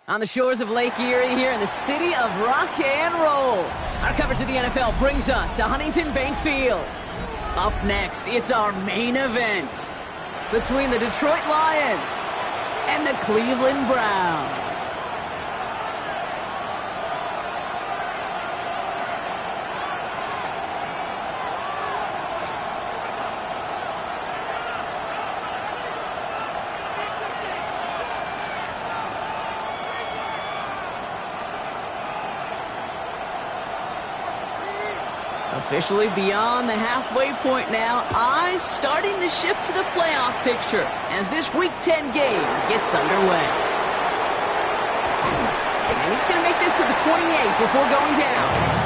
On the shores of Lake Erie here in the city of rock and roll. Our coverage of the NFL brings us to Huntington Bank Field. Up next, it's our main event between the Detroit Lions and the Cleveland Browns. Officially beyond the halfway point now, eyes starting to shift to the playoff picture as this Week 10 game gets underway. And he's going to make this to the 28 before going down.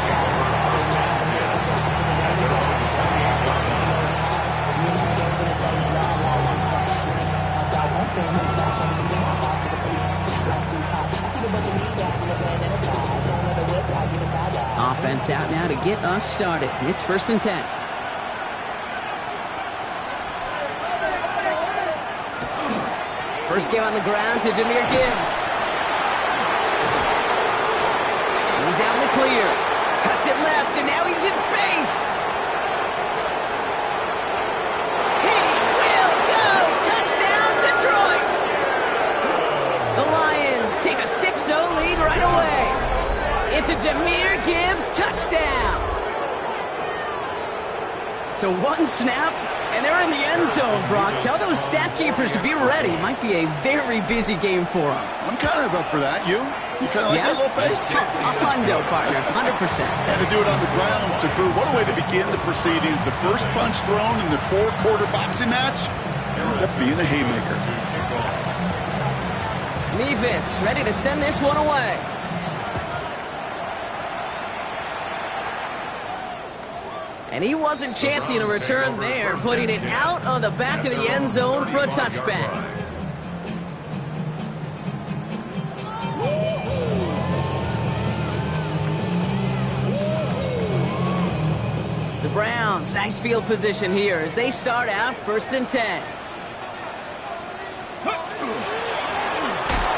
Offense out now to get us started. It's 1st and 10. First game on the ground to Jahmyr Gibbs. He's out in the clear. Cuts it left, and now he's in space. He will go! Touchdown, Detroit! The Lions take a 6-0 lead right away. It's a Jahmyr Gibbs touchdown. So one snap, and they're in the end zone, Brock. Tell those stat keepers to be ready. Might be a very busy game for them. I'm kind of up for that. You kind of like that little pace? A hundo, partner, 100%. And to do it on the ground, to boot. What a way to begin the proceedings. The first punch thrown in the 4-quarter boxing match ends up being a haymaker. Levis ready to send this one away. And he wasn't chancing a return there, putting it out on the back of the end zone for a touchback. The Browns, nice field position here as they start out 1st and 10.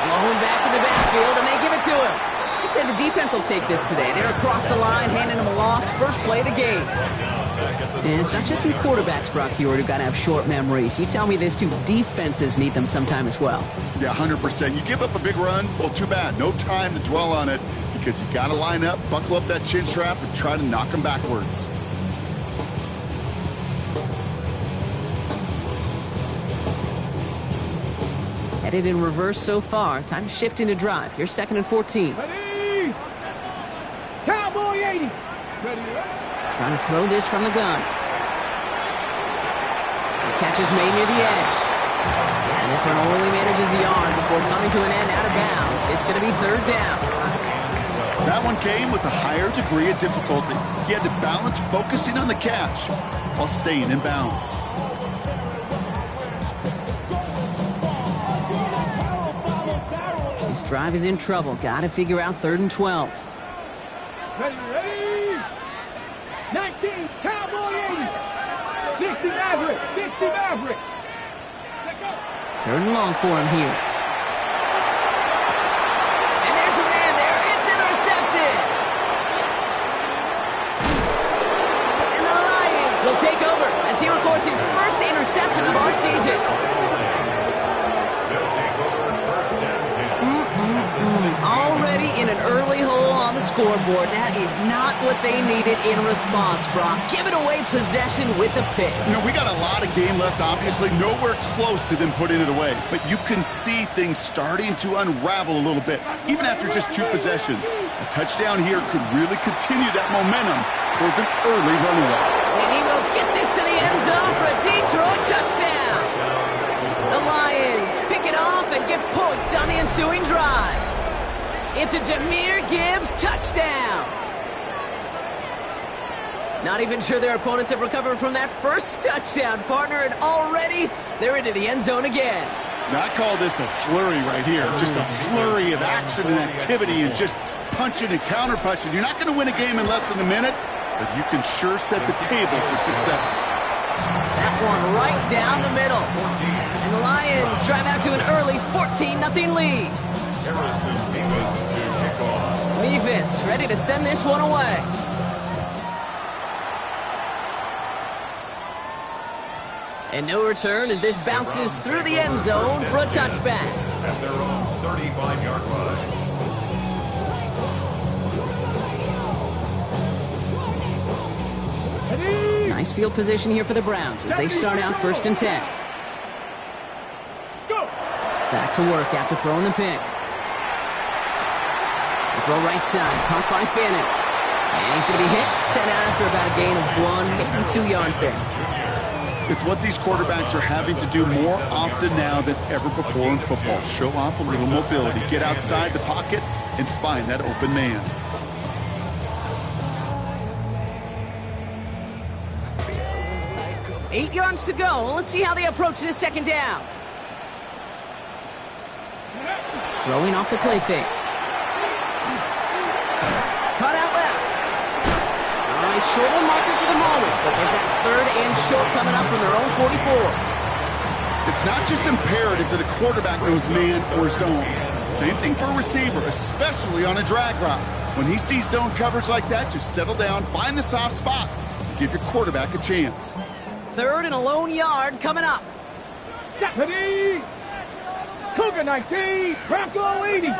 Blown back in the backfield, and they give it to him. I'd say the defense will take this today. They're across the line, handing them a loss. First play of the game. And it's not just some quarterbacks, Brock Huard, who got to have short memories. You tell me this too, defenses need them sometime as well. Yeah, 100%. You give up a big run, well, too bad. No time to dwell on it because you got to line up, buckle up that chin strap, and try to knock them backwards. Headed in reverse so far. Time to shift into drive. Here's 2nd and 14. Ready. Cowboy 80. Ready. Trying to throw this from the gun. The catch is made near the edge. And this one only manages the arm before coming to an end out of bounds. It's going to be 3rd down. That one came with a higher degree of difficulty. He had to balance focusing on the catch while staying in bounds. This drive is in trouble. Got to figure out 3rd and 12. Ready. 19, Cowboy 80. 60 Maverick. 60 Maverick. 3rd and long for him here. And there's a man there. It's intercepted. And the Lions will take over as he records his first interception of our season. Already in an early hole on the scoreboard. That is not what they needed in response, Brock. Giving away possession with a pick. You know, we got a lot of game left, obviously. Nowhere close to them putting it away. But you can see things starting to unravel a little bit, even after just 2 possessions. A touchdown here could really continue that momentum towards an early runaway. And he will get this to the end zone for a Detroit touchdown. The Lions pick it off and get points on the ensuing drive. It's a Jahmyr Gibbs touchdown. Not even sure their opponents have recovered from that first touchdown, partner, and already they're into the end zone again. Now, I call this a flurry right here. Just a flurry of action and activity and just punching and counter-punching. You're not going to win a game in less than a minute, but you can sure set the table for success. That one right down the middle. And the Lions drive out to an early 14-0 lead. Mevis ready to send this one away. And no return as this bounces through the end zone for a touchback. At their own 35-yard line. Nice field position here for the Browns as they start out 1st and 10. Back to work after throwing the pick. The throw right side, caught by Fannin. And he's going to be hit, sent out after about a gain of 1, maybe 2 yards there. It's what these quarterbacks are having to do more often now than ever before in football. Show off a little mobility, get outside the pocket, and find that open man. Eight yards to go. Let's see how they approach this second down. Throwing off the play fake. Cut out left. All right, short on marker for the moment, but they've got 3rd and short coming up from their own 44. It's not just imperative that a quarterback knows man or zone. Same thing for a receiver, especially on a drag route. When he sees zone coverage like that, just settle down, find the soft spot, give your quarterback a chance. 3rd and a lone yard coming up. Deputy! Cougar 19, Bronco 80.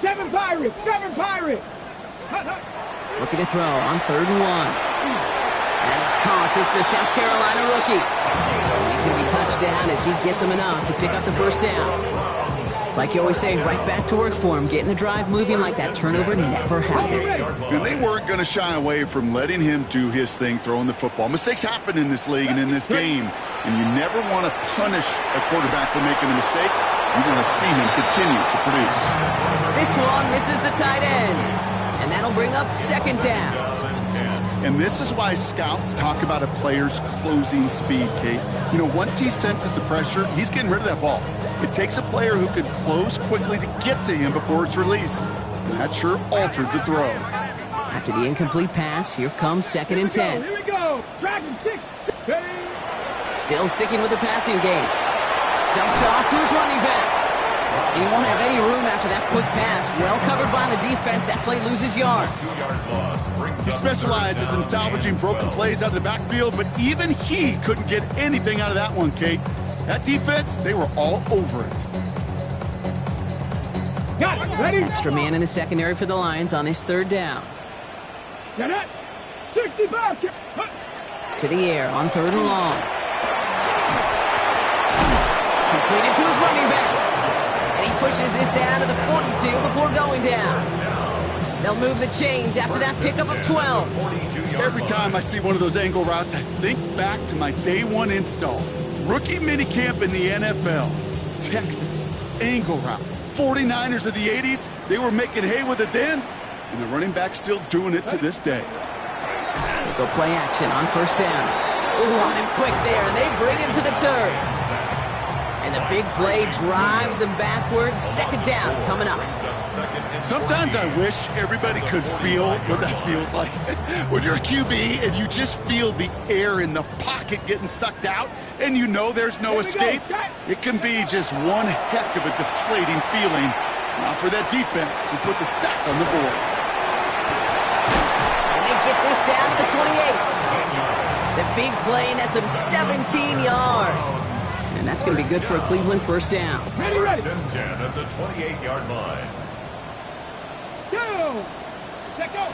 7 Pirates, 7 Pirates. Looking to throw on 3rd and 1. And it's caught. It's the South Carolina rookie. He's going to be touched down as he gets him enough to pick up the first down. It's like you always say, right back to work for him, getting the drive moving like that turnover never happened. And they weren't going to shy away from letting him do his thing, throwing the football. Mistakes happen in this league and in this game, and you never want to punish a quarterback for making a mistake. You want to see him continue to produce. This one misses the tight end, and that'll bring up 2nd down. And this is why scouts talk about a player's closing speed, Kate. You know, once he senses the pressure, he's getting rid of that ball. It takes a player who can close quickly to get to him before it's released. And that sure altered the throw. After the incomplete pass, here comes 2nd and 10. Here we go. Dragon 6. Still sticking with the passing game. Dumped off to his running back. He won't have any room after that quick pass. Well covered by the defense. That play loses yards. He specializes in salvaging broken plays out of the backfield, but even he couldn't get anything out of that one, Kate. That defense, they were all over it. Got it. Ready? Extra man in the secondary for the Lions on this 3rd down. Get it. 65. To the air on 3rd and long. Completed to his running back. And he pushes this down to the 42 before going down. They'll move the chains after that pickup of 12. Every time I see one of those angle routes, I think back to my day 1 install. Rookie minicamp in the NFL. Texas, angle route. 49ers of the 80s, they were making hay with it then, and the running back's still doing it to this day. They go play action on 1st down. Ooh, on him quick there, and they bring him to the turf. And the big play drives them backwards. 2nd down coming up. Sometimes I wish everybody could feel what that feels like. When you're a QB and you just feel the air in the pocket getting sucked out and you know there's no escape, it can be just one heck of a deflating feeling. Now for that defense who puts a sack on the board. And they get this down to the 28. The big play nets him 17 yards. And that's going to be good for a Cleveland first down. Ready, ready. First and 10 at the 28-yard line. Go. Let go.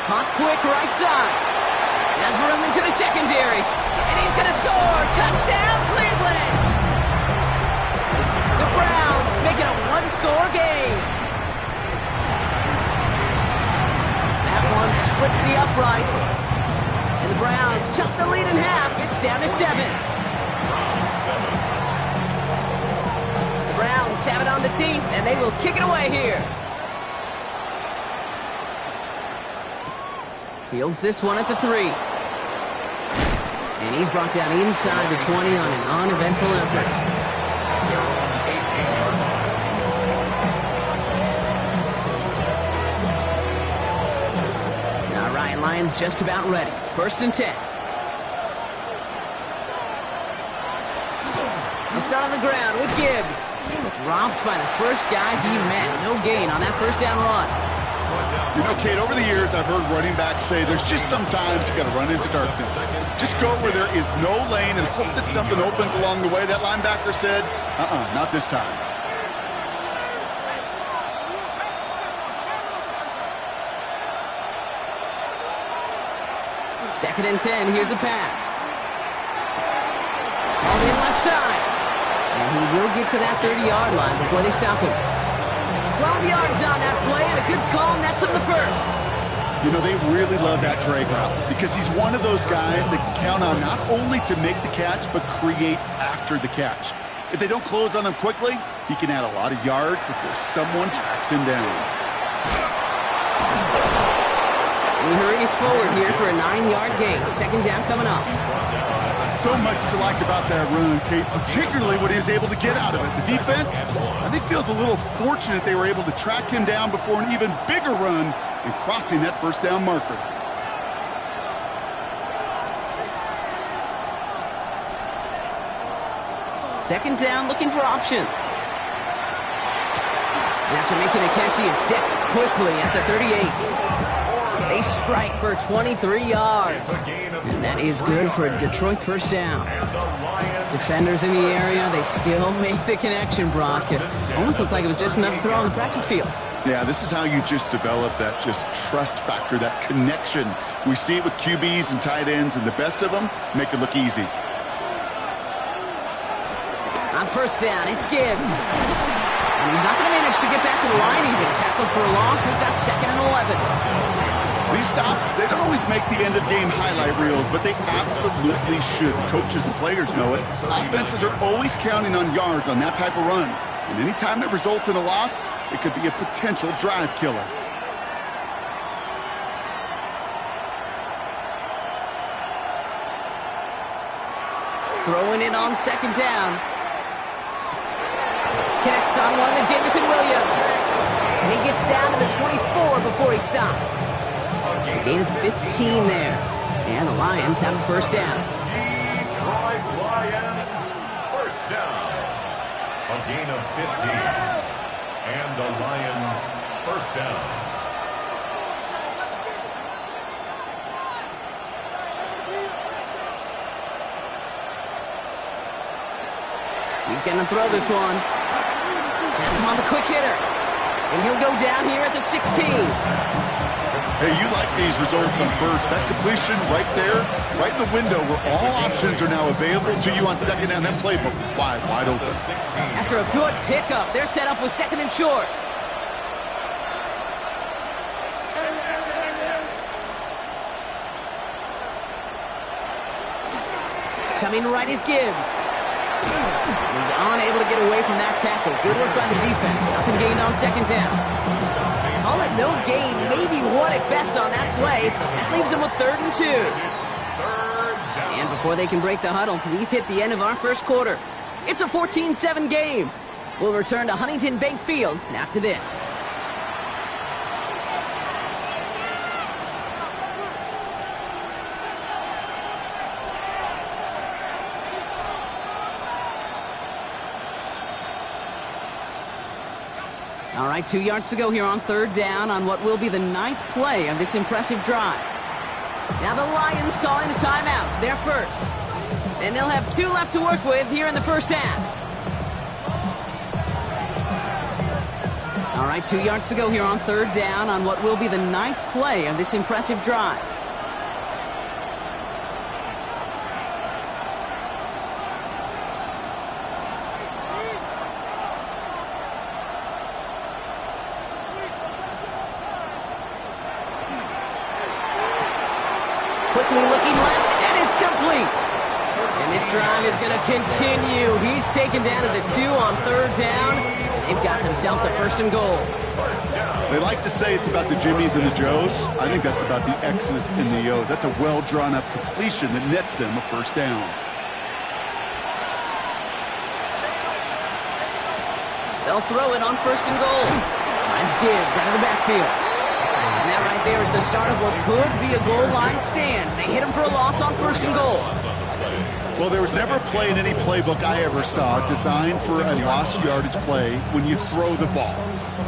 Hot quick right side. Has room into the secondary. And he's going to score. Touchdown, Cleveland. The Browns make it a one-score game. That one splits the uprights. And the Browns cut the lead in half. It's down to 7. The Browns have it on the team, and they will kick it away here. Fields this one at the 3. And he's brought down inside the 20 on an uneventful effort. They're on the 18-yard line. Now Ryan Lyons just about ready. First and 10. He'll start on the ground with Gibbs. It's robbed by the first guy he met. No gain on that first down run. You know, Kate, over the years, I've heard running backs say there's just sometimes you got to run into darkness. Just go where there is no lane and hope that something opens along the way. That linebacker said, not this time. Second and 10, here's a pass. On the left side. And he will get to that 30-yard line before they stop him. 12 yards on that play, and a good call nets him the first. You know, they really love that drag route because he's one of those guys that can count on not only to make the catch, but create after the catch. If they don't close on him quickly, he can add a lot of yards before someone tracks him down. He hurries forward here for a 9-yard gain. Second down coming up. So much to like about that run, Kate, particularly what he was able to get out of it. The defense, I think, feels a little fortunate they were able to track him down before an even bigger run and crossing that first down marker. Second down, looking for options. And after making a catch, he is decked quickly at the 38. They strike for 23 yards. And that is good for a Detroit first down. Defenders in the area, they still make the connection, Brock. It almost looked like it was just another throw on the practice field. Yeah, this is how you just develop that just trust factor, that connection. We see it with QBs and tight ends, and the best of them make it look easy. On first down, it's Gibbs. And he's not going to manage to get back to the line even. Tackled for a loss. We've got 2nd and 11. These stops, they don't always make the end-of-game highlight reels, but they absolutely should. Coaches and players know it. Offenses are always counting on yards on that type of run. And anytime it results in a loss, it could be a potential drive killer. Throwing it on second down. Connects on one to Jameson Williams. And he gets down to the 24 before he stopped. A gain of 15 there. And the Lions have a first down. Detroit Lions, first down. A gain of 15. And the Lions, first down. He's going to throw this one. Pass him on the quick hitter. And he'll go down here at the 16. Hey, you like these results on first. That completion right there, right in the window where all options are now available to you on second down. That playbook wide open. After a good pickup, they're set up with 2nd and short. Coming right is Gibbs. He's unable to get away from that tackle. Good work by the defense. Nothing gained on second down. Call it no gain, maybe one at best on that play. That leaves him with 3rd and 2. And before they can break the huddle, we've hit the end of our first quarter. It's a 14-7 game. We'll return to Huntington Bank Field after this. All right, 2 yards to go here on third down on what will be the 9th play of this impressive drive. Now the Lions calling a timeout. They're first. And they'll have 2 left to work with here in the first half. All right, 2 yards to go here on third down on what will be the 9th play of this impressive drive. Quickly looking left, and it's complete. And this drive is going to continue. He's taken down at the 2 on third down. They've got themselves a 1st and goal. They like to say it's about the Jimmies and the Joes. I think that's about the X's and the O's. That's a well-drawn-up completion that nets them a 1st down. They'll throw it on 1st and goal. Finds Gibbs out of the backfield. And that right there is the start of what could be a goal line stand. They hit him for a loss on 1st and goal. Well, there was never a play in any playbook I ever saw designed for a lost yardage play when you throw the ball.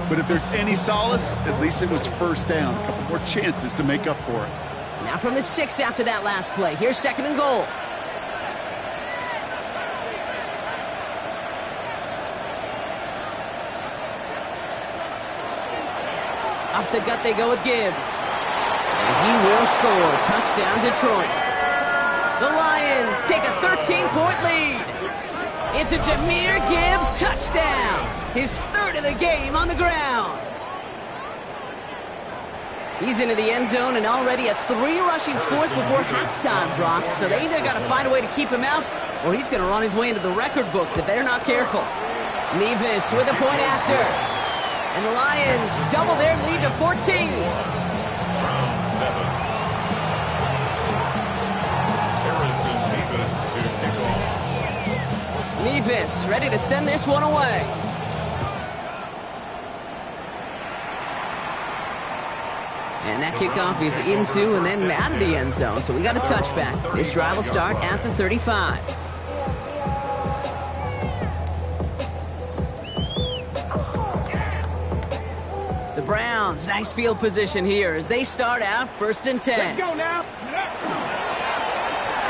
But if there's any solace, at least it was 1st down. A couple more chances to make up for it. Now from the 6 after that last play. Here's 2nd and goal. Off the gut they go with Gibbs. And he will score. Touchdown, Detroit. The Lions take a 13-point lead. It's a Jahmyr Gibbs touchdown. His 3rd of the game on the ground. He's into the end zone and already at 3 rushing scores before halftime, Brock. So they either got to find a way to keep him out, or he's going to run his way into the record books if they're not careful. Nevis with a point after. And the Lions double their lead to 14. Round 7. Nevis ready to send this one away. And that kickoff is into and then out of the end zone. So we got a touchback. This drive will start at the 35. The Browns, nice field position here as they start out 1st and 10. Let's go now.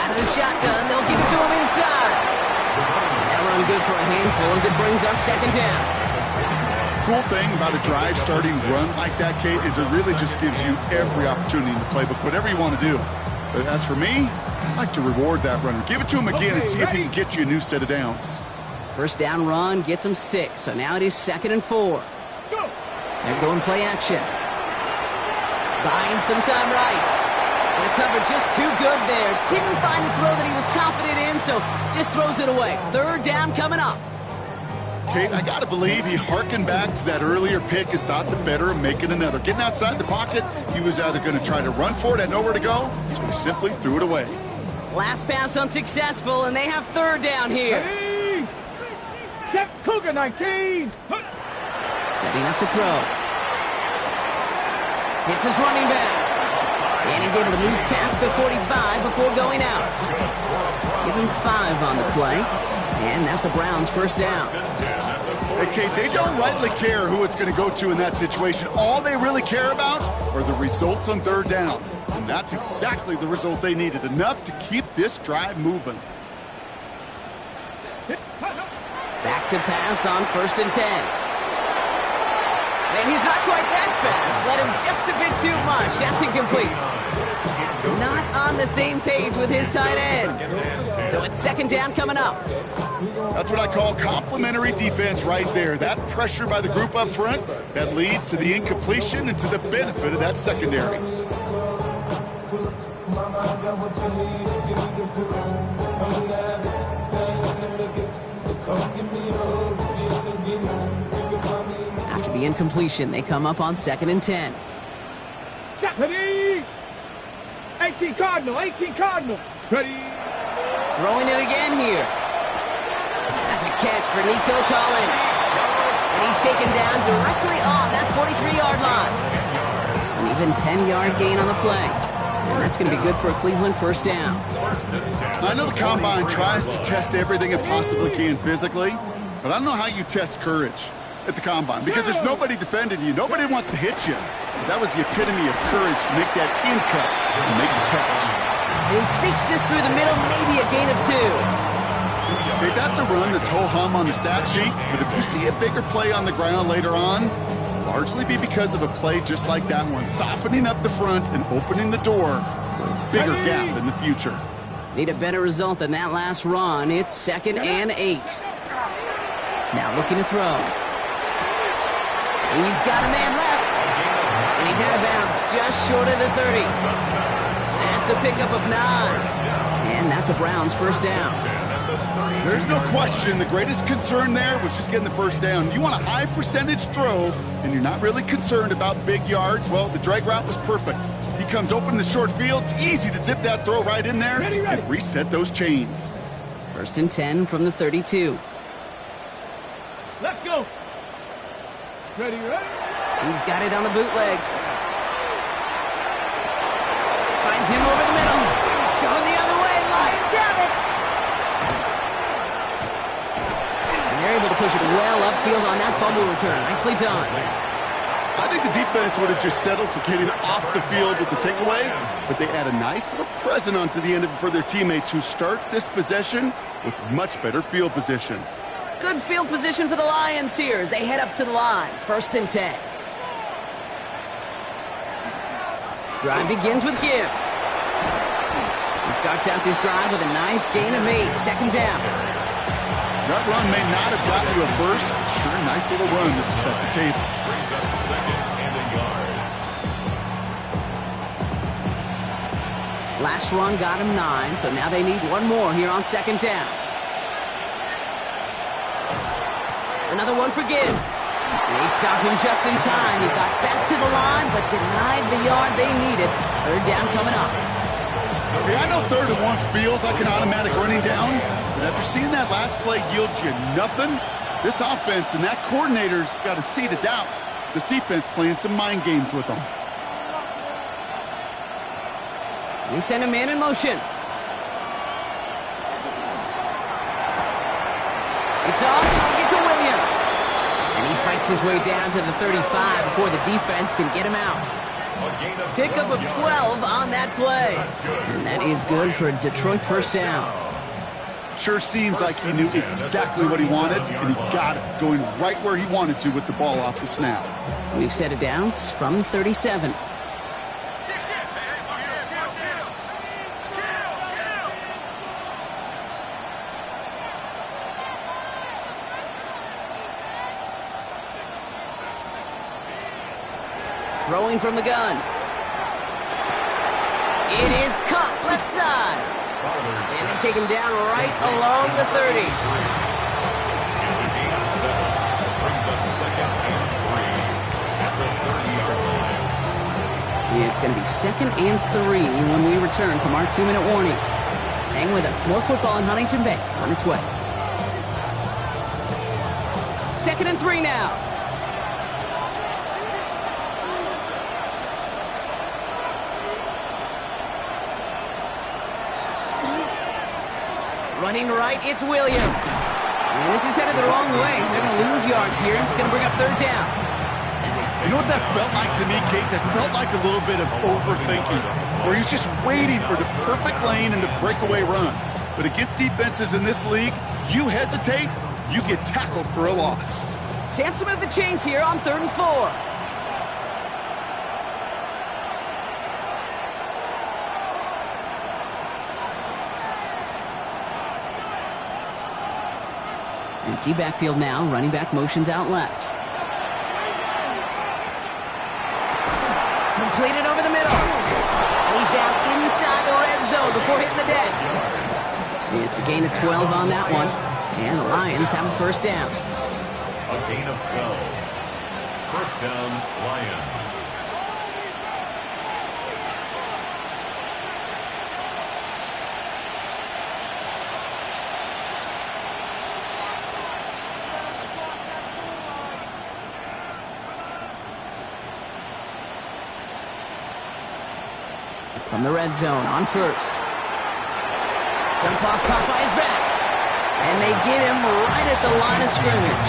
Out of the shotgun, they'll give it to him inside. That run good for a handful as it brings up 2nd down. Cool thing about a drive starting run like that, Kate, is it really just gives you every opportunity in the playbook, whatever you want to do. But as for me, I like to reward that runner. Give it to him again and see if he can get you a new set of downs. 1st down run gets him 6, so now it is 2nd and 4. Go. They're going play action. Buying some time right. And the cover just too good there. Didn't find the throw that he was confident in, so just throws it away. 3rd down coming up. Kate, I got to believe he hearkened back to that earlier pick and thought the better of making another. Getting outside the pocket, he was either going to try to run for it, had nowhere to go, so he simply threw it away. Last pass unsuccessful, and they have 3rd down here. Hey! Step Cougar 19. Setting up to throw. Hits his running back. And he's able to move past the 45 before going out. Give him 5 on the play. And that's a Browns 1st down. Hey, Kate, they don't rightly care who it's going to go to in that situation. All they really care about are the results on 3rd down. And that's exactly the result they needed. Enough to keep this drive moving. Back to pass on 1st and 10. And he's not quite that fast. Let him just a bit too much. That's incomplete. Not on the same page with his tight end. So it's 2nd down coming up. That's what I call complimentary defense right there. That pressure by the group up front, that leads to the incompletion and to the benefit of that secondary. After the incompletion, they come up on 2nd and 10. Ready. 18 Cardinal. 18 Cardinal. Ready. Throwing it again here. That's a catch for Nico Collins. And he's taken down directly on that 43-yard line. An even 10-yard gain on the play. And that's going to be good for a Cleveland 1st down. I know the Combine tries to test everything it possibly can physically, but I don't know how you test courage at the Combine because there's nobody defending you. Nobody wants to hit you. That was the epitome of courage to make that in cut and make the catch. He sneaks this through the middle, maybe a gain of 2. Okay, that's a run that's ho-hum on the stat sheet, but if you see a bigger play on the ground later on, largely be because of a play just like that one, softening up the front and opening the door for a bigger gap in the future. Need a better result than that last run. It's 2nd and 8. Now looking to throw. He's got a man left. And he's out of bounds just short of the 30. That's a pickup of 9. And that's a Browns first down. There's no question the greatest concern there was just getting the first down. You want a high percentage throw, and you're not really concerned about big yards. Well, the drag route was perfect. He comes open in the short field. It's easy to zip that throw right in there and reset those chains. 1st and 10 from the 32. Let's go. Ready, ready. He's got it on the bootleg. Finds him over the middle. Going the other way. Lions have it. And they're able to push it well upfield on that fumble return. Nicely done. I think the defense would have just settled for getting off the field with the takeaway, but they add a nice little present onto the end of it for their teammates who start this possession with much better field position. Good field position for the Lions here as they head up to the line. 1st and 10. Drive begins with Gibbs. He starts out this drive with a nice gain of 8. 2nd down. That run may not have gotten you a first, but sure, nice little run to set the table. Brings up 2nd and a yard. Last run got him 9, so now they need one more here on 2nd down. Another one for Gibbs. They stopped him just in time. He got back to the line, but denied the yard they needed. 3rd down coming up. Okay, I know 3rd and 1 feels like an automatic running down, but after seeing that last play yield you nothing, this offense and that coordinator's got a seed of doubt. This defense playing some mind games with them. They send a man in motion. It's on target to Williams. And he fights his way down to the 35 before the defense can get him out. Pickup of 12 on that play. And that is good for a Detroit first down. Sure seems like he knew exactly what he wanted, and he got it going right where he wanted to with the ball off the snap. We've set it down from 37. Throwing from the gun. It is caught left side. And they take him down right along the 30. It's a gain of 7. Brings up 2nd and 3 at the 30-yard line. It's going to be 2nd and 3 when we return from our 2-minute warning. Hang with us. More football in Huntington Bank on its way. 2nd and 3 now. Running right, it's Williams. And this is headed the wrong way. They're going to lose yards here. It's going to bring up 3rd down. You know what that felt like to me, Kate? That felt like a little bit of overthinking, where he's just waiting for the perfect lane and the breakaway run. But against defenses in this league, you hesitate, you get tackled for a loss. Chance to move the chains here on 3rd and 4. Empty backfield now. Running back motions out left. Completed over the middle. And he's down inside the red zone before hitting the deck. It's a gain of 12 on that one. And the Lions have a first down. A gain of 12. First down, Lions. From the red zone on first. Jump off caught by his back. And they get him right at the line of scrimmage.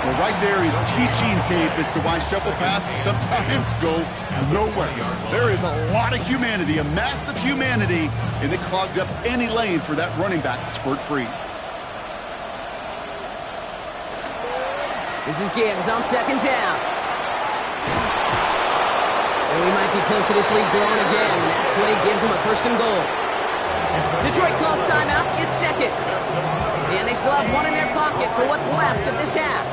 Well, right there is teaching tape as to why shuffle passes sometimes go nowhere. There is a lot of humanity, a massive humanity, and it clogged up any lane for that running back to squirt free. This is Gibbs on second down. And we might be close to this lead growing again. That play gives them a first and goal. Detroit calls timeout. It's second. And they still have one in their pocket for what's left of this half.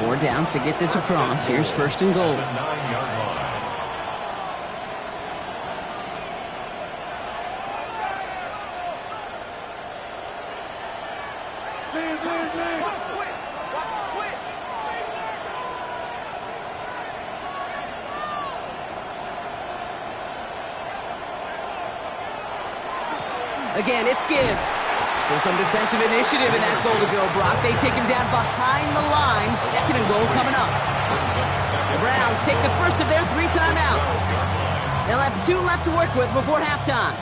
4 downs to get this across. Here's first and goal. Again, it's Gibbs. So some defensive initiative in that goal to go, Brock. They take him down behind the line. Second and goal coming up. The Browns take the first of their 3 timeouts. They'll have 2 left to work with before halftime.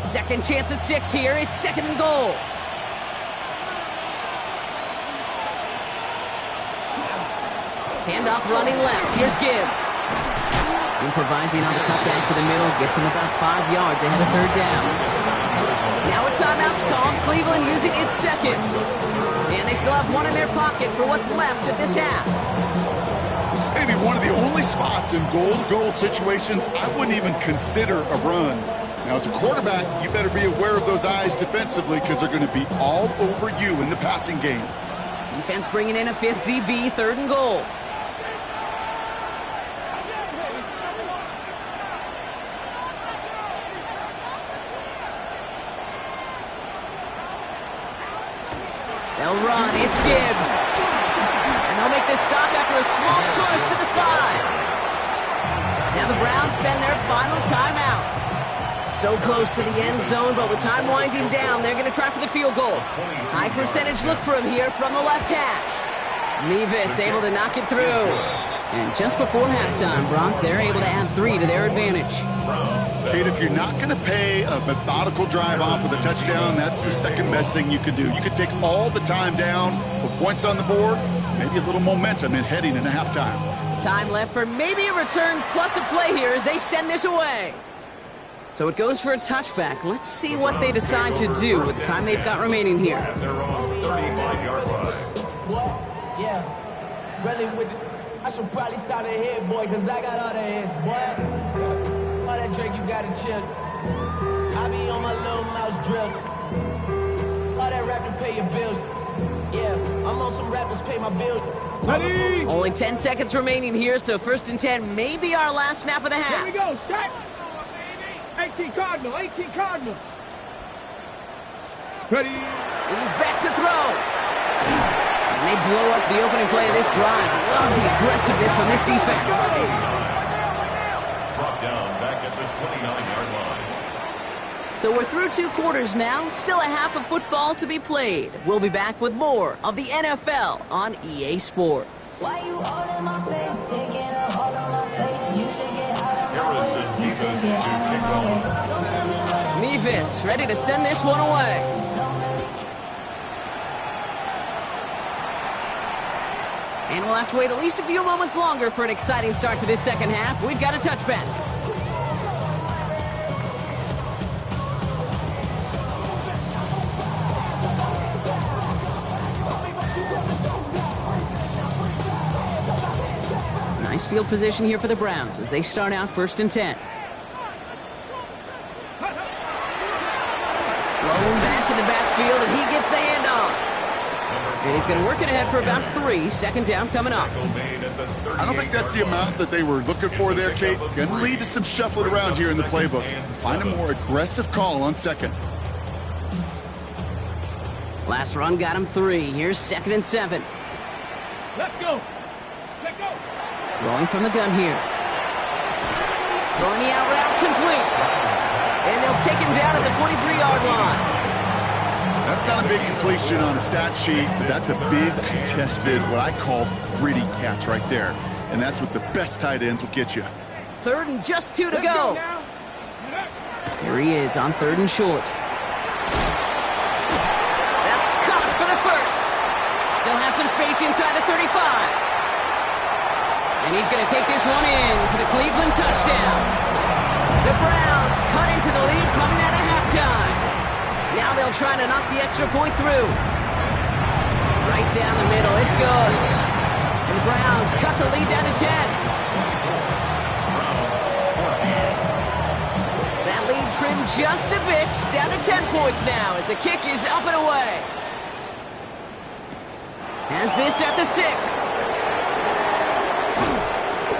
Second chance at 6 here. It's second and goal. Handoff running left. Here's Gibbs. Improvising on the cutback to the middle. Gets him about 5 yards ahead of third down. Now a timeout's called. Cleveland using its second. And they still have one in their pocket for what's left of this half. This may be one of the only spots in goal-to-goal situations I wouldn't even consider a run. Now, as a quarterback, you better be aware of those eyes defensively because they're going to be all over you in the passing game. Defense bringing in a 5th DB, third and goal. They'll run. It's Gibbs. And they'll make this stop after a small push to the 5. Now the Browns spend their final timeout. So close to the end zone, but with time winding down, they're going to try for the field goal. High percentage look for him here from the left hash. Mevis able to knock it through. And just before halftime, Brock, they're able to add 3 to their advantage. Kate, if you're not going to pay a methodical drive off with a touchdown, that's the second best thing you could do. You could take all the time down, put points on the board, maybe a little momentum in heading into halftime. Time left for maybe a return plus a play here as they send this away. So it goes for a touchback. Let's see what they decide to do with the time they've got remaining here. At their own 35-yard line. What? Yeah. Really with the, I should probably sign a head, boy, because I got all the heads, boy. All that drink you got to chill. I be on my little mouse drill. All that rap to pay your bills. Yeah, I'm on some rappers pay my bills. Only 10 seconds remaining here, so first and 10 may be our last snap of the half. Here we go, Shaq. 18 Cardinal, 18 Cardinal. Ready. He's back to throw. And they blow up the opening play of this drive. Love the aggressiveness from this defense. Brought down back at the 29-yard line. So we're through 2 quarters now. Still a half of football to be played. We'll be back with more of the NFL on EA Sports. Why you all in my face, taking up all of my space? You should get out of my way. Harrison Mevis to kick off. Mevis ready to send this one away. And we'll have to wait at least a few moments longer for an exciting start to this second half. We've got a touchback. Nice field position here for the Browns as they start out first and 10. Blown back in the backfield, and he gets the handoff. And he's going to work it ahead for about 3. Second down coming up. I don't think that's the amount that they were looking for there, Kate. Going to lead to some shuffling around here in the playbook. Find a more aggressive call on second. Last run got him 3. Here's second and 7. Let's go. Let's go. Throwing from the gun here. Throwing the out route complete. And they'll take him down at the 43-yard line. That's not a big completion on a stat sheet, but that's a big contested, what I call gritty catch right there. and that's what the best tight ends will get you. 3rd and just 2 to go. Here he is on 3rd and short. That's caught for the first. Still has some space inside the 35. And he's going to take this one in for the Cleveland touchdown. The Browns cut into the lead coming out of halftime. Now they'll try to knock the extra point through. Right down the middle. It's good. And the Browns cut the lead down to 10. That lead trimmed just a bit. Down to 10 points now as the kick is up and away. Has this at the 6.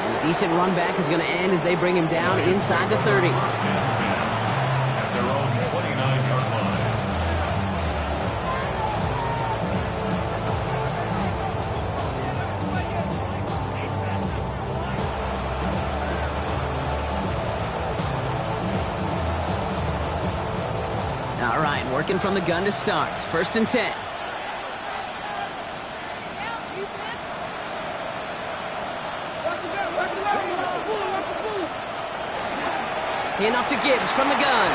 And a decent run back is going to end as they bring him down inside the 30. At their own 29-yard line. All right, working from the gun to start. 1st and 10. Handoff to Gibbs from the gun.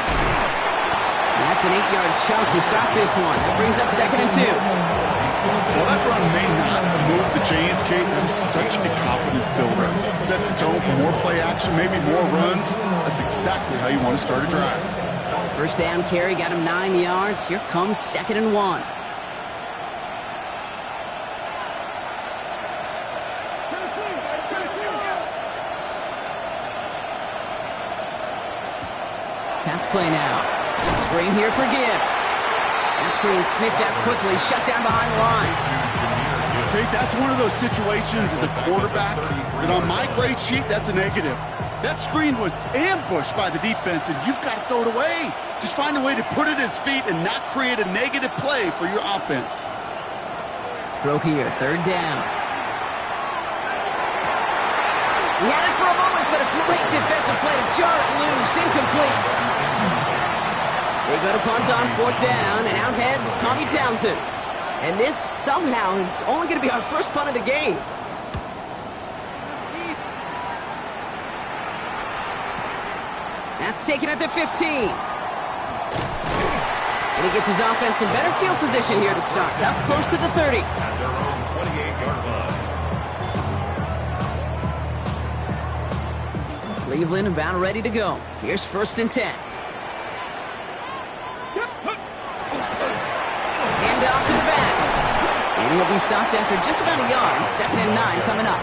That's an 8-yard chunk to start this one. That brings up 2nd and 2. Well, that run may not move the chains, Kate. That is such a confidence builder. Sets the tone for more play action, maybe more runs. That's exactly how you want to start a drive. 1st down carry got him 9 yards. Here comes 2nd and 1. Pass play now. Screen here for Gibbs. That screen sniffed out quickly, shut down behind the line. Kate, that's one of those situations as a quarterback that on my grade sheet, that's a negative. That screen was ambushed by the defense, and you've got to throw it away. Just find a way to put it at his feet and not create a negative play for your offense. Throw here, 3rd down. He had it for a moment, but a great defensive play to jar it loose, incomplete. They go to punt on 4th down, and out heads Tommy Townsend. And this somehow is only going to be our first punt of the game. That's taken at the 15. And he gets his offense in better field position here to start, up close to the 30. At their own 28-yard line. Cleveland about ready to go. Here's 1st and 10. Hand off to the back. And he'll be stopped after just about a yard. 2nd and 9 coming up.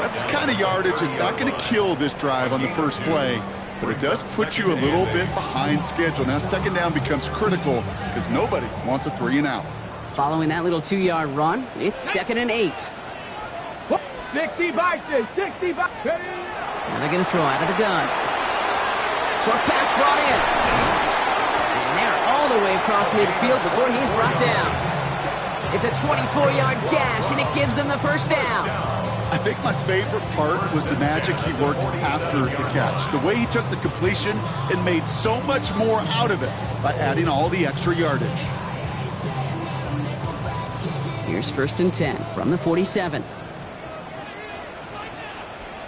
That's the kind of yardage that's not going to kill this drive on the first play, but it does put you a little bit behind schedule. Now 2nd down becomes critical because nobody wants a 3 and out. Following that little 2-yard run, it's 2nd and 8. 60 by 60 by. Now they're going to throw out of the gun. Short pass brought in. And they're all the way across midfield before he's brought down. It's a 24-yard gash, and it gives them the 1st down. I think my favorite part was the magic he worked after the catch. The way he took the completion and made so much more out of it by adding all the extra yardage. Here's 1st and 10 from the 47.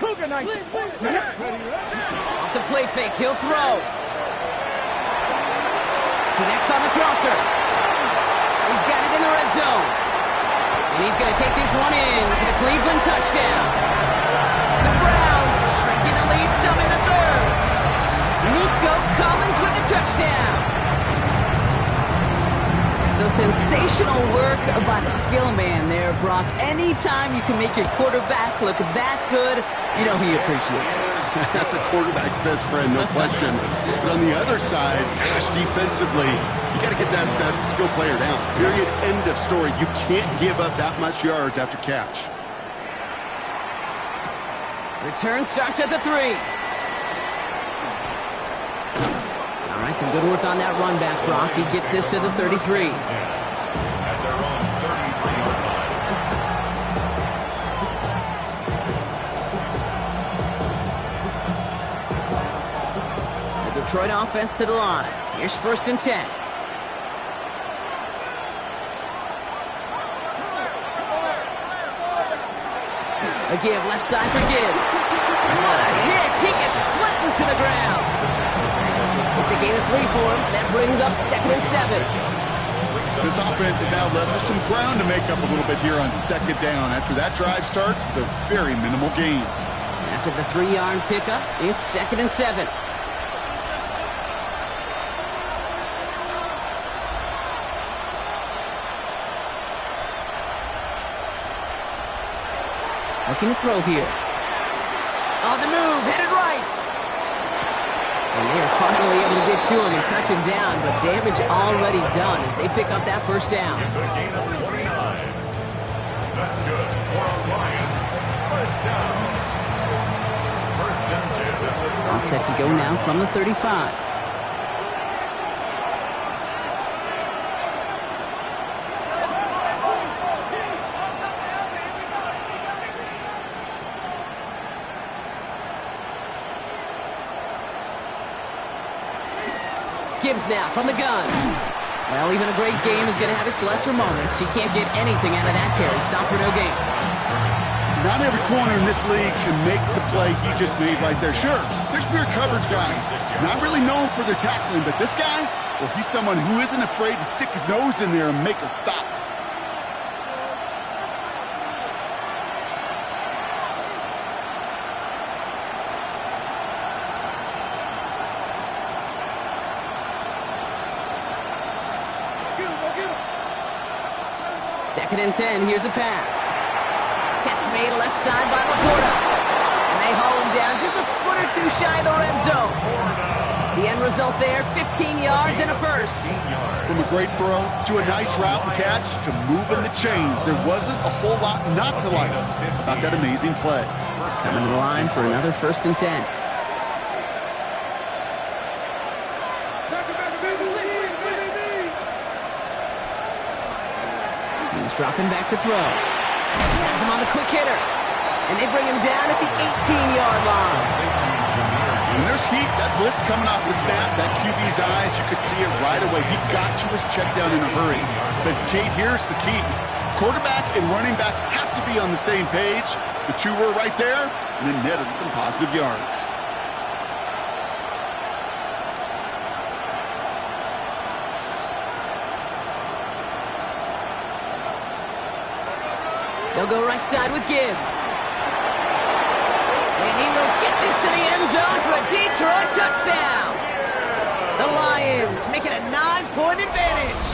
Cougar 19. Off the play fake, he'll throw. Connects on the crosser. He's got it in the red zone. And he's going to take this one in for the Cleveland touchdown. The Browns shrinking the lead some in the 3rd. Nico Collins with the touchdown. So sensational work by the skill man there, Brock. Anytime you can make your quarterback look that good, you know he appreciates it. That's a quarterback's best friend, no question. But on the other side, gosh, defensively, you got to get that skill player down. Period. End of story. You can't give up that much yards after catch. Return starts at the 3. All right, some good work on that run back, Brock. He gets this to the 33. At their own 33-yard line. The Detroit offense to the line. Here's 1st and 10. A give left side for Gibbs. What a hit! He gets flattened to the ground. It's a gain of 3 for him. That brings up 2nd and 7. This offense has now left us some ground to make up a little bit here on 2nd down after that drive starts with a very minimal gain. After the 3-yard pickup, it's 2nd and 7. Looking to throw here. On the move, headed right. And they are finally able to get to him and touch him down, but damage already done as they pick up that 1st down. It's a gain of 29. That's good for our Lions. 1st down. 1st and 10 at the 30. All set to go now from the 35. Gibbs now from the gun. Well, even a great game is going to have its lesser moments. He can't get anything out of that carry. Stop for no gain. Not every corner in this league can make the play he just made right there. Sure, there's pure coverage guys, not really known for their tackling, but this guy, well, he's someone who isn't afraid to stick his nose in there and make a stop. Second and 10, here's a pass. Catch made left side by Laporta. And they haul him down just a foot or 2 shy of the red zone. The end result there, 15 yards and a 1st. From a great throw to a nice route and catch to moving the chains, there wasn't a whole lot not to like about that amazing play. Coming to the line for another 1st and 10. He's dropping back to throw. Has him on the quick hitter. And they bring him down at the 18-yard line. When there's heat, that blitz coming off the snap, that QB's eyes, you could see it right away. He got to his check down in a hurry. But Kate, here's the key. Quarterback and running back have to be on the same page. The two were right there, and then netted some positive yards. They'll go right side with Gibbs. And he will get this to the end zone for a Detroit touchdown. The Lions making a 9-point advantage.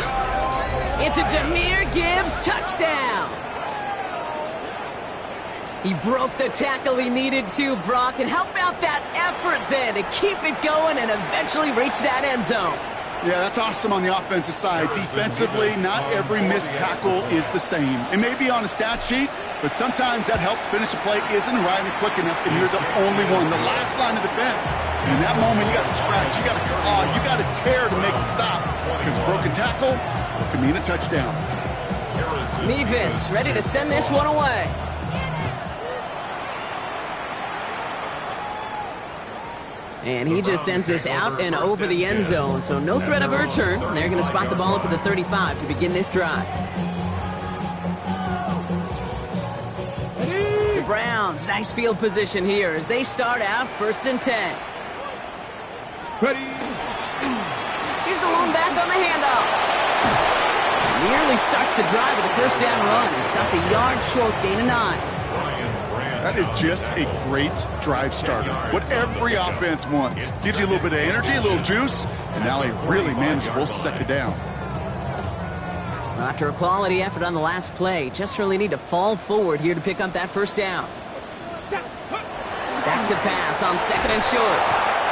It's a Jahmyr Gibbs touchdown. He broke the tackle he needed to, Brock. And how about that effort then to keep it going and eventually reach that end zone? Yeah, that's awesome on the offensive side. Defensively, not every missed tackle is the same. It may be on a stat sheet, but sometimes that help to finish a play isn't arriving quick enough, and you're the only one. The last line of defense. And in that moment, you got to scratch, you got to claw, you got to tear to make it stop. Because a broken tackle can mean a touchdown. Mevis ready to send this one away. And he just sends this out and over the end zone, so no threat of a return. They're going to spot the ball up at the 35 to begin this drive. The Browns, nice field position here as they start out 1st and 10. Ready. Here's the lone back on the handoff. Nearly starts the drive with a 1st down run. He stopped a yard short, gain of 9. That is just a great drive starter. What every offense wants. Gives you a little bit of energy, a little juice, and now a really manageable 2nd down. Well, after a quality effort on the last play, just really need to fall forward here to pick up that 1st down. Back to pass on 2nd and short.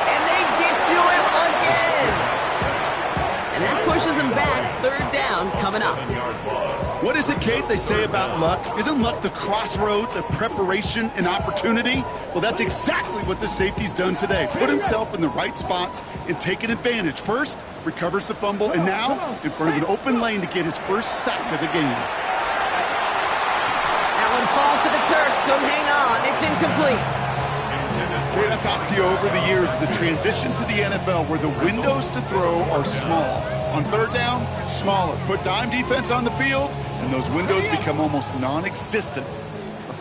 And they get to him again. And that pushes him back. 3rd down coming up. What is it, Kate, they say about luck? Isn't luck the crossroads of preparation and opportunity? Well, that's exactly what the safety's done today. Put himself in the right spots and taken advantage. First, recovers the fumble, and now in front of an open lane to get his 1st sack of the game. That one falls to the turf. Couldn't hang on. It's incomplete. Kate, I've talked to you over the years of the transition to the NFL where the windows to throw are small. On 3rd down, smaller. Put dime defense on the field, and those windows become almost non-existent.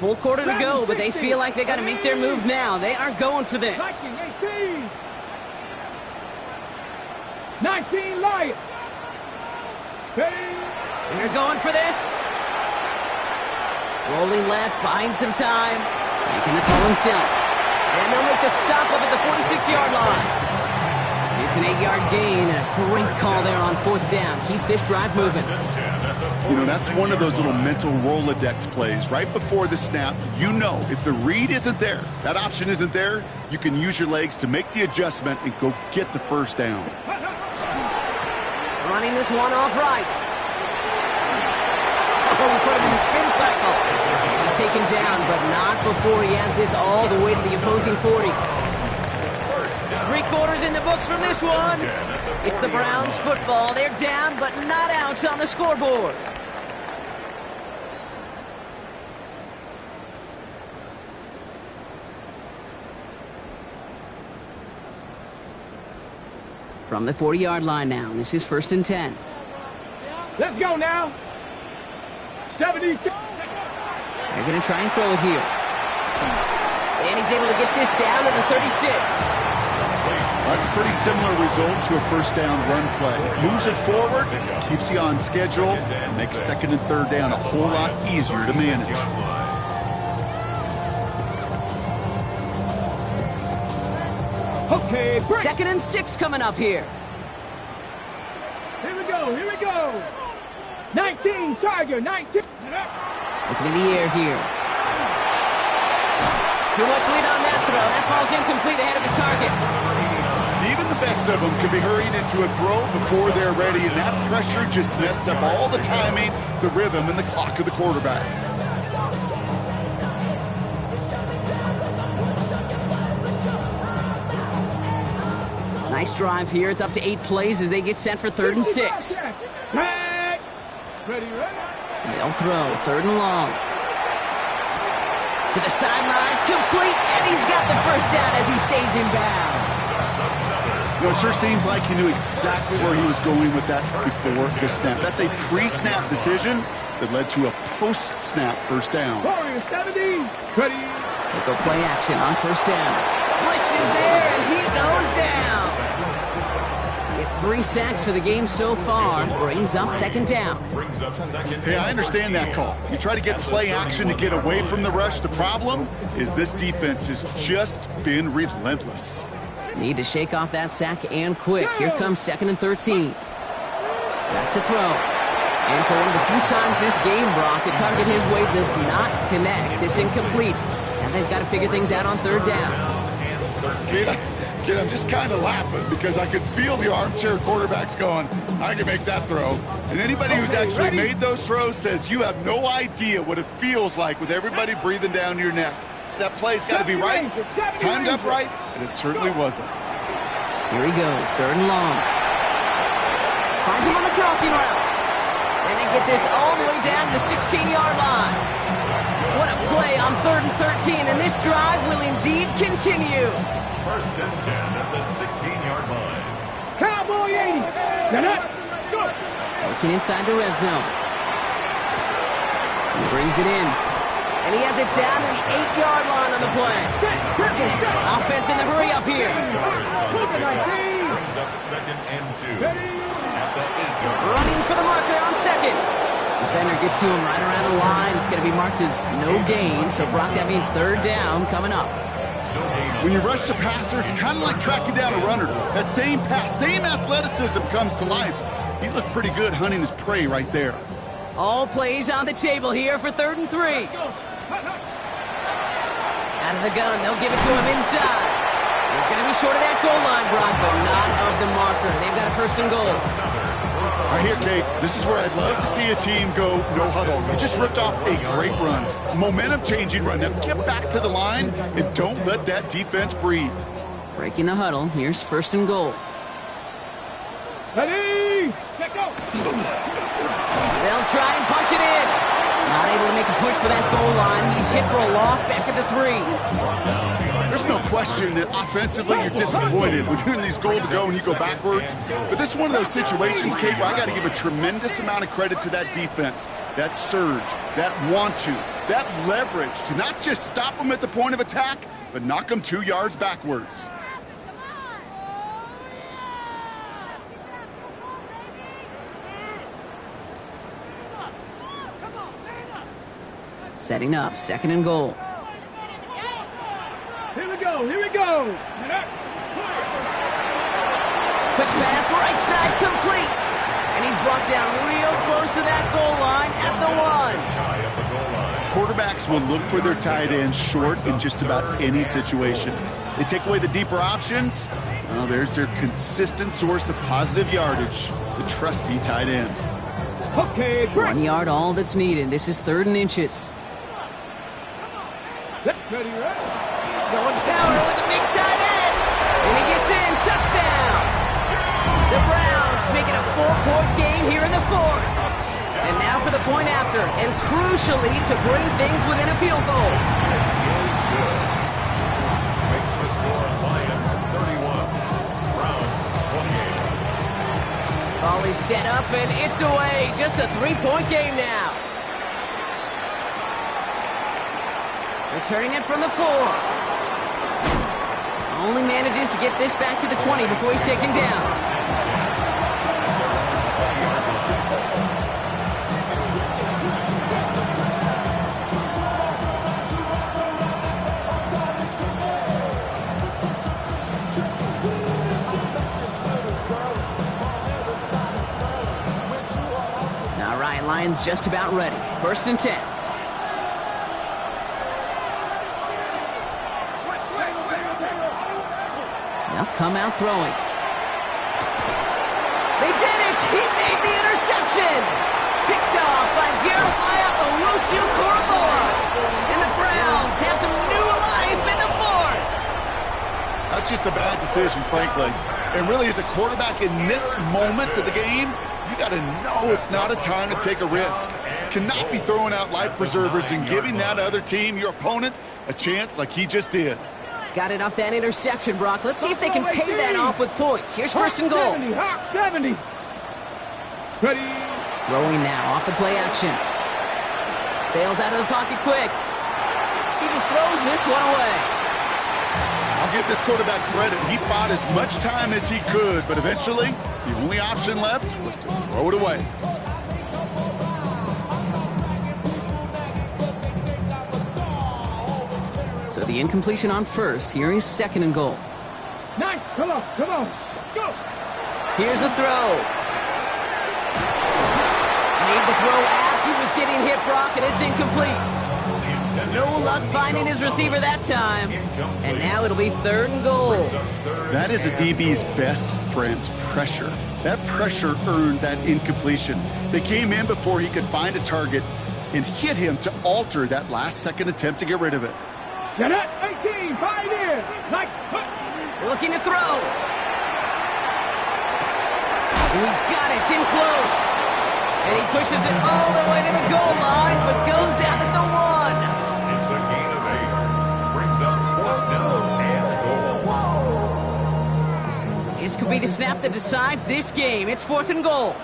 full quarter to go, but they feel like they got to make their move now. They are going for this. 19 Lions. They're going for this. Rolling left, buying some time. Making the call himself. And they'll make the stop up at the 46-yard line. It's an 8-yard gain. A great call there on fourth down. Keeps this drive moving. You know, that's one of those little mental Rolodex plays. Right before the snap, you know if the read isn't there, that option isn't there, you can use your legs to make the adjustment and go get the first down. Running this one off right. Oh, he put him in the spin cycle. He's taken down, but not before he has this all the way to the opposing 40. 3 quarters in the books from this one. It's the Browns football. They're down, but not out on the scoreboard. From the 40-yard line now, this is 1st and 10. Let's go now. 72. They're going to try and throw it here. And he's able to get this down to the 36. That's a pretty similar result to a first down run play. Moves it forward, keeps you on schedule, and makes 2nd and 3rd down a whole lot easier to manage. Okay, break. 2nd and 6 coming up here. Here we go, here we go. 19, Tiger, 19. Looking in the air here. Too much lead on that throw. That falls incomplete ahead of his target. Even the best of them can be hurried into a throw before they're ready, and that pressure just messed up all the timing, the rhythm, and the clock of the quarterback. Nice drive here. It's up to 8 plays as they get set for 3rd and 6. Ready. They'll throw 3rd and long. To the sideline, complete, and he's got the first down as he stays in bounds. You know, it sure seems like he knew exactly where he was going with that before the snap. That's a pre-snap decision that led to a post-snap first down. Warriors 70. Ready. They go play action on 1st down. Blitz is there, and he goes down. It's 3 sacks for the game so far. Brings up 2nd down. Hey, I understand that call. You try to get play action to get away from the rush. The problem is this defense has just been relentless. Need to shake off that sack and quick. Here comes 2nd and 13. Back to throw. And for one of the few times this game, Brock, the target his way does not connect. It's incomplete. And they've got to figure things out on 3rd down. Kid, I'm just kind of laughing because I could feel the armchair quarterbacks going, I can make that throw. And anybody who's actually made those throws says you have no idea what it feels like with everybody breathing down your neck. That play's got to be right, timed up right, and it certainly wasn't. Here he goes, 3rd and long. Finds him on the crossing route. And they get this all the way down to the 16-yard line. What a play on 3rd and 13, and this drive will indeed continue. 1st and 10 at the 16-yard line. Cowboy 80. Go. Working inside the red zone. He brings it in. And he has it down to the 8-yard line on the play. Offense in the hurry up here. Brings up 2nd and 2 at the 8-yard line. Running for the marker on 2nd. Defender gets to him right around the line. It's going to be marked as no gain. So, Brock, that means 3rd down coming up. When you rush the passer, it's kind of like tracking down a runner. That same pass, same athleticism comes to life. He looked pretty good hunting his prey right there. All plays on the table here for 3rd and 3. Out of the gun, they'll give it to him inside. He's going to be short of that goal line, Brock, but not of the marker. They've got a 1st and goal. Right here, Kate, this is where I'd love to see a team go no huddle. You just ripped off a great run. Momentum-changing run. Now get back to the line and don't let that defense breathe. Breaking the huddle. Here's 1st and goal. Ready. Check go. They'll try and punch it in. Not able to make a push for that goal line. He's hit for a loss back at the 3. There's no question that offensively you're disappointed when you're in these goal to go and you go backwards. But this is one of those situations, Kate, where I got to give a tremendous amount of credit to that defense, that surge, that want to, that leverage to not just stop them at the point of attack, but knock them 2 yards backwards. Setting up, 2nd and goal. Here we go, here we go. Quick pass, right side, complete. And he's brought down real close to that goal line at the 1. Quarterbacks will look for their tight ends short in just about any situation. They take away the deeper options. Well, there's their consistent source of positive yardage, the trusty tight end. Okay, 1 yard, all that's needed. This is 3rd and inches. Ready, right? Going power with the big tight end. And he gets in. Touchdown. The Browns make it a 4-point game here in the 4th. And now for the point after. And crucially to bring things within a field goal. Makes the score Lions 31. Browns 28. Ball is set up and it's away. Just a 3-point game now. Returning it from the 4. Only manages to get this back to the 20 before he's taken down. All right, Lions just about ready. 1st and 10. Come out throwing. They did it! He made the interception! Picked off by Jeremiah Owusu-Koramoah. And the Browns have some new life in the 4th. That's just a bad decision, frankly. And really, as a quarterback in this moment of the game, you got to know it's not a time to take a risk. Cannot be throwing out life preservers and giving that other team, your opponent, a chance like he just did. Got it off that interception, Brock. Let's see if they can pay that off with points. Here's 1st and goal. 70, hot 70. Ready. Throwing now off the play action. Bails out of the pocket quick. He just throws this one away. I'll give this quarterback credit. He bought as much time as he could, but eventually the only option left was to throw it away. So the incompletion on 1st. Here is 2nd and goal. Nice. Come on. Go. Here's a throw. Made the throw as he was getting hit, Brock, and it's incomplete. No luck finding his receiver that time. And now it'll be 3rd and goal. That is a DB's best friend, pressure. That pressure earned that incompletion. They came in before he could find a target and hit him to alter that last-second attempt to get rid of it. Get it. 18. 5 in. Nice. Looking to throw. He's got it. It's in close. And he pushes it all the way to the goal line, but goes out at the 1. It's a gain of 8. Brings up 4th down and goal. This could be the snap that decides this game. It's 4th and goal.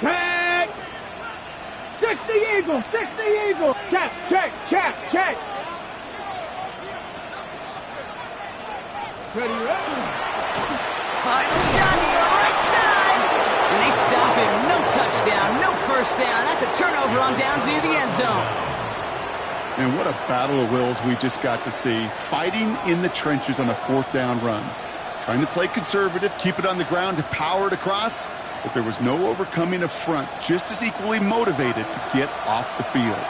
Check. 60 Eagles. 60 Eagles. Check. Ready. Final shot here, right side. And they stop him. No touchdown, no 1st down. That's a turnover on downs near the end zone. And what a battle of wills we just got to see. Fighting in the trenches on a 4th down run. Trying to play conservative, keep it on the ground to power it across. But there was no overcoming a front just as equally motivated to get off the field.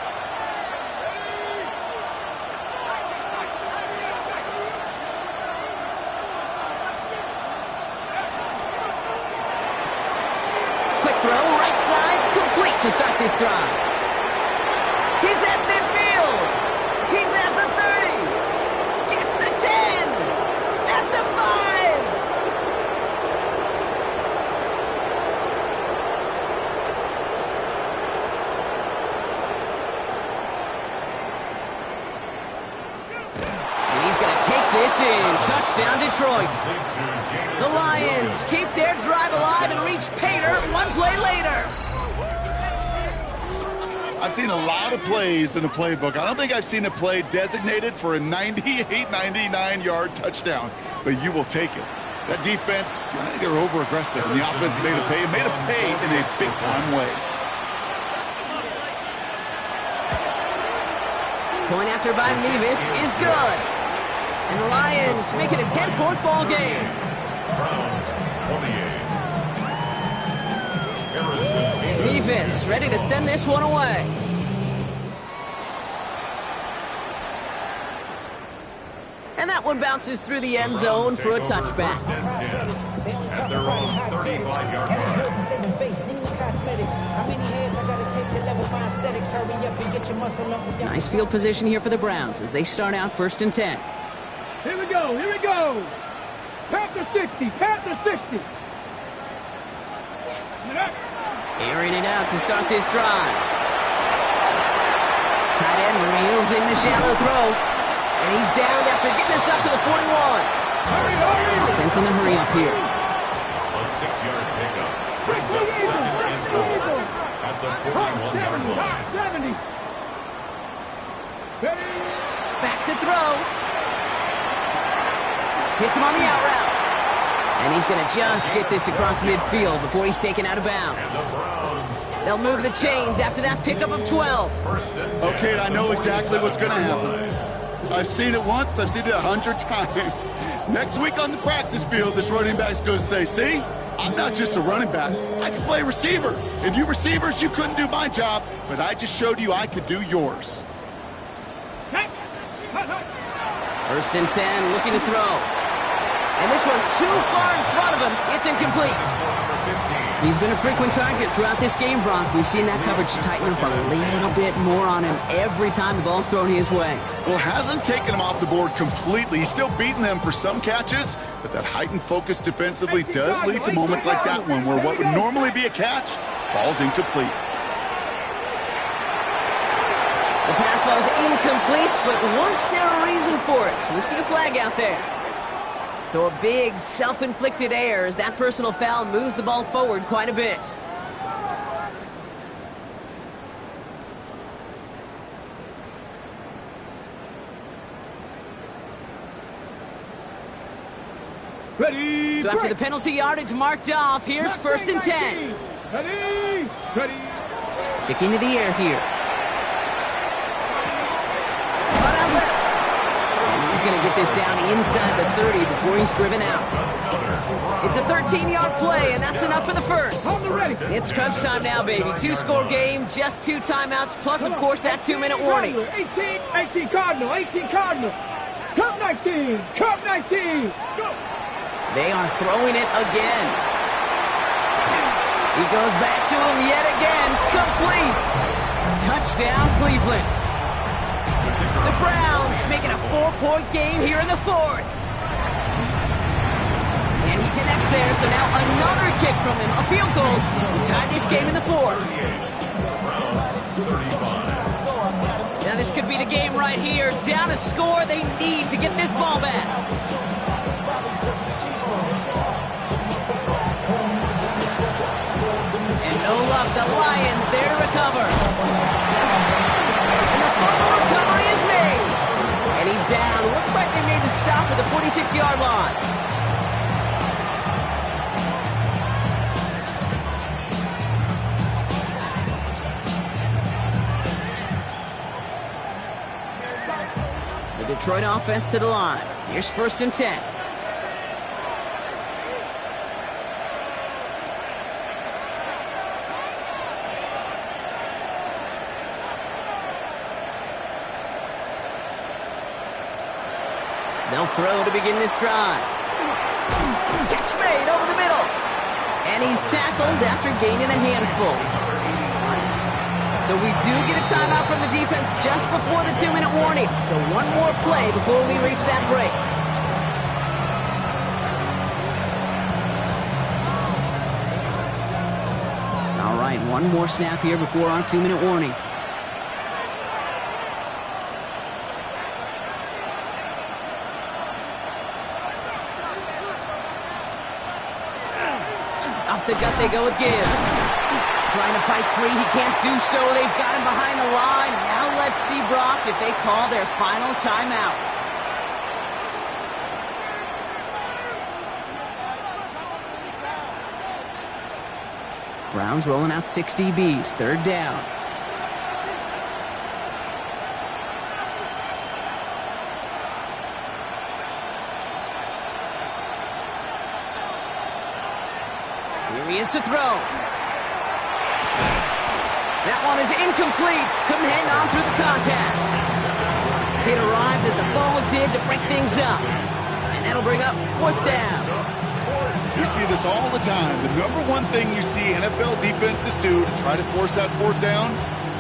Quick throw, right side, complete to start this drive. He's at midfield. He's at the 30. Gets the 10. At the 5. this in. Touchdown, Detroit. The Lions keep their drive alive and reach Pater one play later. I've seen a lot of plays in the playbook. I don't think I've seen a play designated for a 98, 99-yard touchdown, but you will take it. That defense, I think they were over-aggressive, and the offense made a pay in a big-time way. Point after by Mevis is good. And the Lions make it a 10-point ball game. Browns 28. Mevis ready to send this one away. And that one bounces through the end zone for a touchback. At their own 35-yard line. Nice field position here for the Browns as they start out 1st and 10. Here we go, here we go. Panther 60, Panther 60. Airing it out to start this drive. Tight end reels in the shallow throw. And he's down after getting this up to the 41. Hurry, hurry. Offense in the hurry up here. A 6-yard pickup brings up 2nd and 4 at the 41-yard line. 70. Ready. Back to throw. Hits him on the out route. And he's going to just get this across midfield before he's taken out of bounds. They'll move the chains after that pickup of 12. Okay, I know exactly what's going to happen. I've seen it once, I've seen it 100 times. Next week on the practice field, this running back's going to say, see, I'm not just a running back, I can play receiver. And you receivers, you couldn't do my job, but I just showed you I could do yours. 1st and 10, looking to throw. And this one too far in front of him, it's incomplete. He's been a frequent target throughout this game, Brock. We've seen that coverage tighten up a little bit more on him every time the ball's thrown his way. Well, hasn't taken him off the board completely. He's still beating them for some catches, but that heightened focus defensively does lead to moments like that one where what would normally be a catch falls incomplete. The pass ball is incomplete, but was there a reason for it? We see a flag out there. So a big self-inflicted error as that personal foul moves the ball forward quite a bit. Ready. So after the penalty yardage marked off, here's 1st and 10. Ready. Ready. Sticking to the air here. Run out left. And he's going to get this down inside the 30 before he's driven out. It's a 13-yard play, and that's enough for the first. It's crunch time now, baby. 2-score game, just 2 timeouts, plus, of course, that 2-minute warning. 18 Cardinal, 18 Cardinal. Cup 19, Cup 19. Go. They are throwing it again. He goes back to him yet again. Complete. Touchdown, Cleveland. The Browns making a 4-point game here in the 4th. And he connects there, so now another kick from him. A field goal to tie this game in the 4th. Now this could be the game right here. Down a score, they need to get this ball back. And no luck, the Lions there to recover. And the fumble recovery is made. And he's down. Looks like they made the stop at the 46-yard line. The Detroit offense to the line. Here's 1st and 10. They'll throw to begin this drive. Catch made over the middle. And he's tackled after gaining a handful. So we do get a timeout from the defense just before the 2-minute warning. So one more play before we reach that break. All right, one more snap here before our 2-minute warning. Off the gut they go with Gibbs. Trying to fight free, he can't do so. They've got him behind the line. Now let's see, Brock, if they call their final timeout. Browns rolling out 6 DBs, third down. Here he is to throw. That one is incomplete. Couldn't hang on through the contact. It arrived as the ball did to break things up. And that'll bring up 4th down. We see this all the time. The number one thing you see NFL defenses do to try to force that 4th down,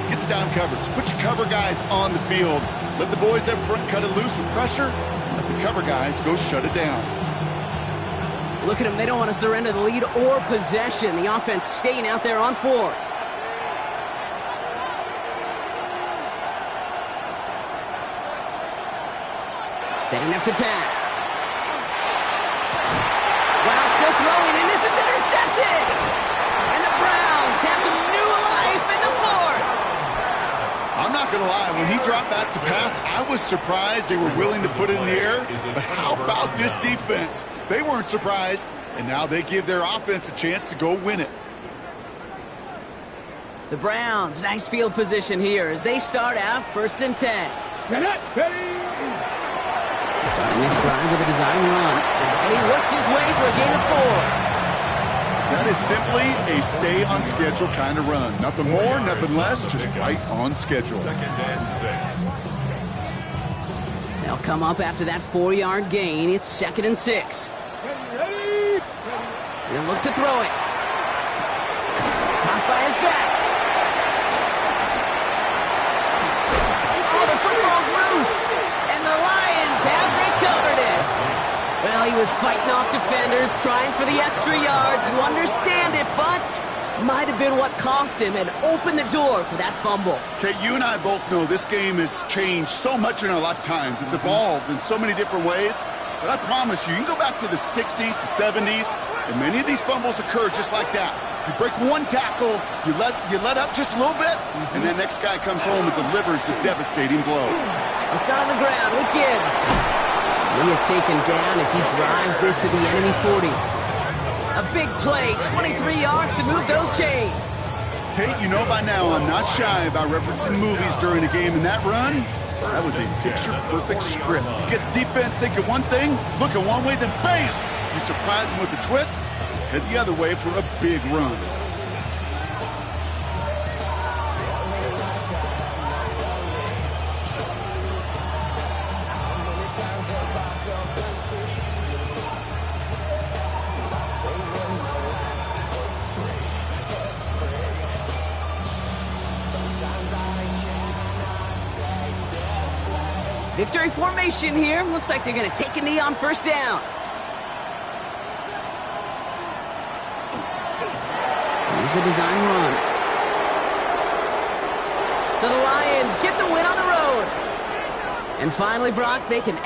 gets down coverage. Put your cover guys on the field. Let the boys up front cut it loose with pressure. Let the cover guys go shut it down. Look at them. They don't want to surrender the lead or possession. The offense staying out there on 4th. Setting up to pass. Wow, still throwing, and this is intercepted! And the Browns have some new life in the 4th. I'm not going to lie. When he dropped that to pass, I was surprised they were willing to put it in the air. But how about this defense? They weren't surprised, and now they give their offense a chance to go win it. The Browns, nice field position here as they start out 1st and 10. Get it, ready. Starting this drive with a design run. And he works his way for a gain of 4. That is simply a stay-on-schedule kind of run. Nothing more, nothing less, just right on schedule. 2nd and 6. They'll come up after that 4-yard gain. It's 2nd and 6. Ready. He'll look to throw it. Caught by his back. Oh, the football's loose. And the Lions have recovered it. Well, he was fighting off defenders, trying for the extra yards. You understand it, but might have been what cost him and opened the door for that fumble. Okay, you and I both know this game has changed so much in our lifetimes. It's evolved in so many different ways. But I promise you, you can go back to the 60s, the 70s, and many of these fumbles occur just like that. You break one tackle, you let up just a little bit, and then next guy comes home and delivers the devastating blow. We'll start on the ground with Gibbs. Lee is taken down as he drives this to the enemy 40. A big play, 23 yards to move those chains. Kate, you know by now I'm not shy about referencing movies during a game, and that run, that was a picture-perfect script. You get the defense thinking one thing, look at one way, then bam! You surprise them with a twist, head the other way for a big run. Victory formation here. Looks like they're going to take a knee on 1st down. Here's a design run. So the Lions get the win on the road. And finally, Brock, they can